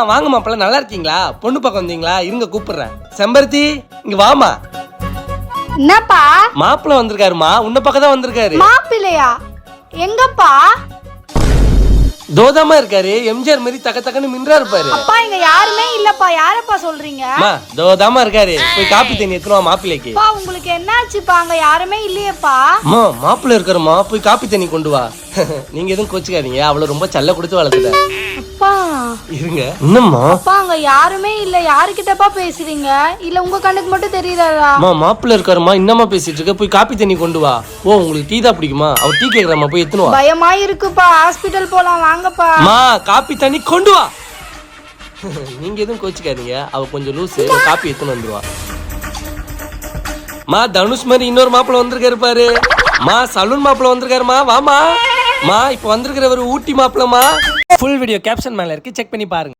வாங்க மாப்பிள்ள, நல்லா இருக்கீங்களா? பொண்ணு பக்கம் வந்தீங்களா? இருங்க கூப்பிடுறேன். செம்பருத்தி இங்க வாமா. என்னப்பா? மாப்பிள்ள வந்திருக்காருமா, உன்ன பக்கம் தான் வந்திருக்காரு. மாப்பிள்ளையா? எங்கப்பா? தோதாமா இருக்காரு, எம்ஜிஆர் மாதிரி தக்க தக்கன்னு மின்றா இருப்பாரு. அப்பா இங்க யாருமே இல்லப்பா. யாரப்பா சொல்றீங்க? தோதாமா இருக்காரு, போய் காப்பி தண்ணி எடுத்துவா மாப்பிள்ளைக்கு. அப்பா உங்களுக்கு என்னாச்சுப்பா? அங்க யாருமே இல்லையேப்பா. மாப்பிள்ள இருக்காருமா, போய் காப்பி தண்ணி கொண்டு வா. நீங்க எதுவும் கோச்சுக்காதீங்க, அவளை ரொம்ப செல்ல கொடுத்து வளர்த்துட்டேன். அப்பா இருங்க. என்னம்மா? அப்பா அங்க யாருமே இல்ல. யாருக்கிட்டப்பா பேசுறீங்க? இல்ல உங்க கண்ணுக்கு மட்டும் தெரியுதா? மாப்பிள்ள இருக்காருமா, இன்னமா பேசிட்டு இருக்க, போய் காப்பி தண்ணி கொண்டு வா. உங்களுக்கு டீ தான் பிடிக்குமா? அவர் டீ கேக்குறாமா, போய் எடுத்துன்னு வா. பயமா இருக்குப்பா, ஹாஸ்பிடல் போலாம் வாங்கப்பா. காப்பி தண்ணி கொண்டு வா. நீங்க எதுவும் கோச்சுக்காதீங்க, அவ கொஞ்சம் லூசு, காப்பி எடுத்துன்னு வந்துருவா. தனுஷ் மாதிரி இன்னொரு மாப்பிள்ள வந்திருக்காரு பாரு. சலூன் மாப்பிள்ள வந்திருக்காருமா, வாமா. இப்ப வந்திருக்கிறவர் ஊட்டி மாப்பிள்ளமா. ஃபுல் வீடியோ கேப்ஷன் மேல இருக்கு, செக் பண்ணி பாருங்க.